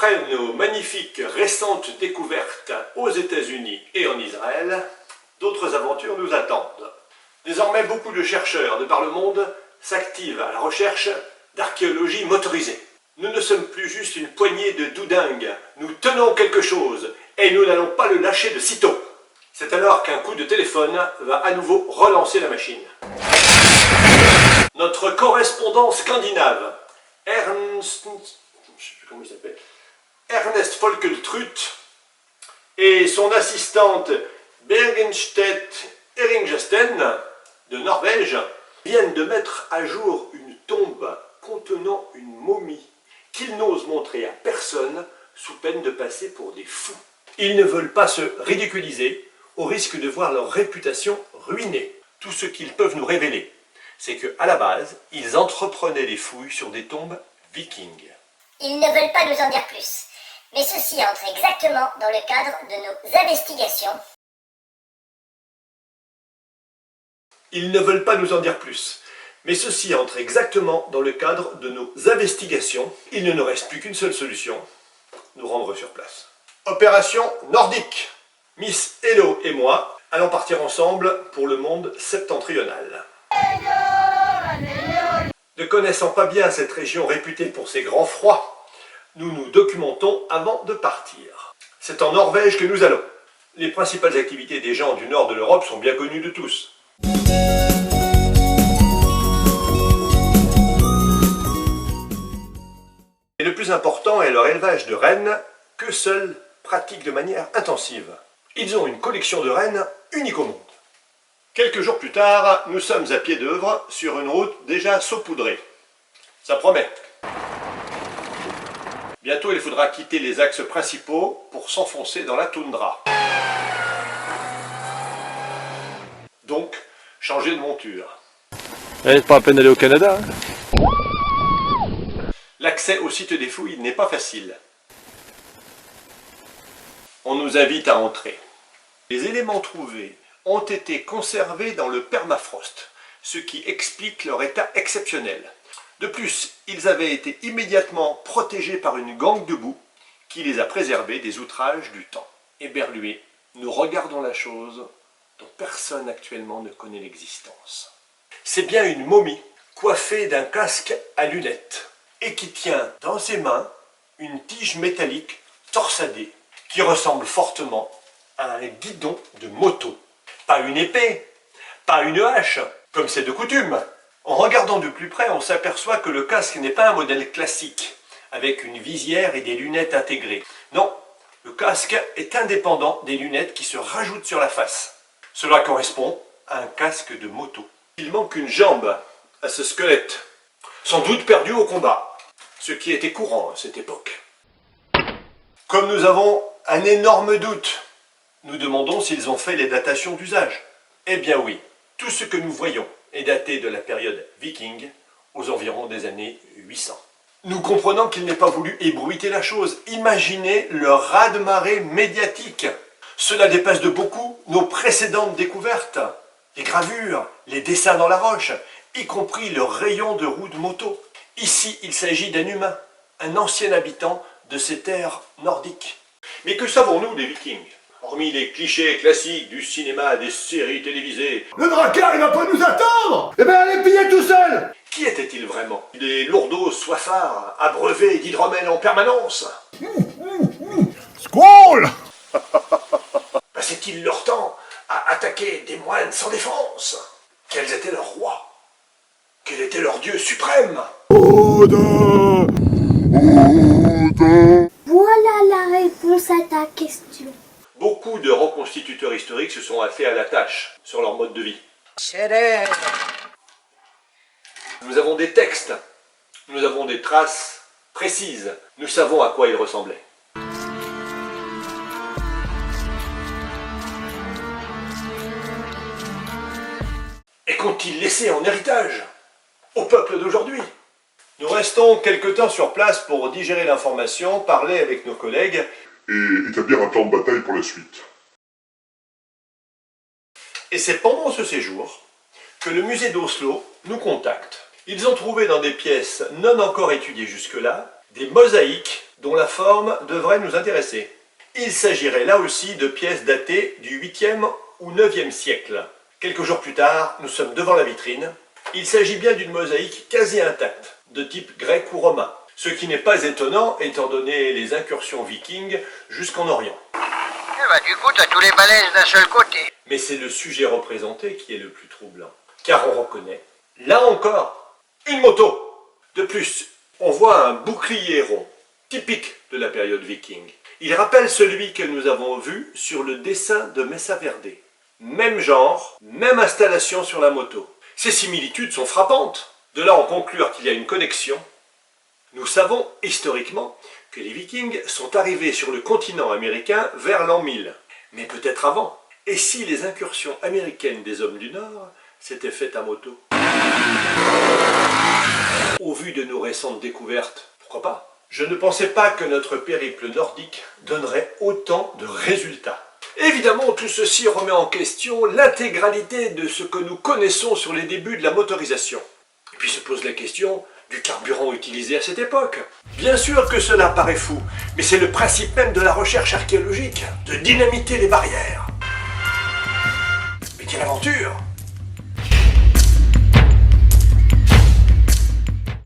Après nos magnifiques récentes découvertes aux États-Unis et en Israël, d'autres aventures nous attendent. Désormais, beaucoup de chercheurs de par le monde s'activent à la recherche d'archéologie motorisée. Nous ne sommes plus juste une poignée de doudingues, nous tenons quelque chose et nous n'allons pas le lâcher de sitôt. C'est alors qu'un coup de téléphone va à nouveau relancer la machine. Notre correspondant scandinave, Ernest Folkeltrut et son assistante Bergenstedt Eringsten de Norvège viennent de mettre à jour une tombe contenant une momie qu'ils n'osent montrer à personne sous peine de passer pour des fous. Ils ne veulent pas se ridiculiser au risque de voir leur réputation ruinée. Tout ce qu'ils peuvent nous révéler, c'est qu'à la base, ils entreprenaient des fouilles sur des tombes vikings. Ils ne veulent pas nous en dire plus, mais ceci entre exactement dans le cadre de nos investigations. Ils ne veulent pas nous en dire plus, mais ceci entre exactement dans le cadre de nos investigations. Il ne nous reste plus qu'une seule solution, nous rendre sur place. Opération nordique. Miss Hello et moi allons partir ensemble pour le monde septentrional. Ne connaissant pas bien cette région réputée pour ses grands froids, nous nous documentons avant de partir. C'est en Norvège que nous allons. Les principales activités des gens du nord de l'Europe sont bien connues de tous. Et le plus important est leur élevage de rennes, que seuls pratiquent de manière intensive. Ils ont une collection de rennes unique au monde. Quelques jours plus tard, nous sommes à pied d'œuvre sur une route déjà saupoudrée. Ça promet. Bientôt, il faudra quitter les axes principaux pour s'enfoncer dans la toundra. Donc, changer de monture. C'est pas à peine d'aller au Canada. L'accès au site des fouilles n'est pas facile. On nous invite à entrer. Les éléments trouvés ont été conservés dans le permafrost, ce qui explique leur état exceptionnel. De plus, ils avaient été immédiatement protégés par une gangue de boue qui les a préservés des outrages du temps. Éberlués, nous regardons la chose dont personne actuellement ne connaît l'existence. C'est bien une momie coiffée d'un casque à lunettes et qui tient dans ses mains une tige métallique torsadée qui ressemble fortement à un guidon de moto. Pas une épée, pas une hache, comme c'est de coutume. En regardant de plus près, on s'aperçoit que le casque n'est pas un modèle classique, avec une visière et des lunettes intégrées. Non, le casque est indépendant des lunettes qui se rajoutent sur la face. Cela correspond à un casque de moto. Il manque une jambe à ce squelette, sans doute perdu au combat, ce qui était courant à cette époque. Comme nous avons un énorme doute, nous demandons s'ils ont fait les datations d'usage. Eh bien oui, tout ce que nous voyons est daté de la période viking, aux environs des années 800. Nous comprenons qu'il n'ait pas voulu ébruiter la chose. Imaginez le raz-de-marée médiatique. Cela dépasse de beaucoup nos précédentes découvertes. Les gravures, les dessins dans la roche, y compris le rayon de roue de moto. Ici, il s'agit d'un humain, un ancien habitant de ces terres nordiques. Mais que savons-nous des vikings ? Hormis les clichés classiques du cinéma, des séries télévisées. Le dracard, il va pas nous attendre! Eh ben, allez piller tout seul! Qui étaient-ils vraiment? Des lourdeaux soifards, abreuvés d'hydromel en permanence? Squall! Passaient-ils leur temps à attaquer des moines sans défense? Quels étaient leurs rois? Quel était leur dieu suprême? Odin! Odin! Voilà la réponse à ta question. Beaucoup de reconstituteurs historiques se sont attelés à la tâche sur leur mode de vie. Nous avons des textes, nous avons des traces précises, nous savons à quoi ils ressemblaient. Et qu'ont-ils laissé en héritage au peuple d'aujourd'hui? Nous restons quelque temps sur place pour digérer l'information, parler avec nos collègues et établir un plan de bataille pour la suite. Et c'est pendant ce séjour que le musée d'Oslo nous contacte. Ils ont trouvé dans des pièces non encore étudiées jusque-là des mosaïques dont la forme devrait nous intéresser. Il s'agirait là aussi de pièces datées du 8e ou 9e siècle. Quelques jours plus tard, nous sommes devant la vitrine. Il s'agit bien d'une mosaïque quasi intacte, de type grec ou romain. Ce qui n'est pas étonnant étant donné les incursions vikings jusqu'en Orient. Eh ben, du coup, t'as tous les balaises d'un seul côté. Mais c'est le sujet représenté qui est le plus troublant. Car on reconnaît, là encore, une moto. De plus, on voit un bouclier rond, typique de la période viking. Il rappelle celui que nous avons vu sur le dessin de Messa Verde. Même genre, même installation sur la moto. Ces similitudes sont frappantes. De là en conclure qu'il y a une connexion. Nous savons historiquement que les Vikings sont arrivés sur le continent américain vers l'an 1000, mais peut-être avant. Et si les incursions américaines des hommes du Nord s'étaient faites à moto? Au vu de nos récentes découvertes, pourquoi pas? Je ne pensais pas que notre périple nordique donnerait autant de résultats. Évidemment, tout ceci remet en question l'intégralité de ce que nous connaissons sur les débuts de la motorisation. Et puis se pose la question du carburant utilisé à cette époque. Bien sûr que cela paraît fou, mais c'est le principe même de la recherche archéologique, de dynamiter les barrières. Mais quelle aventure!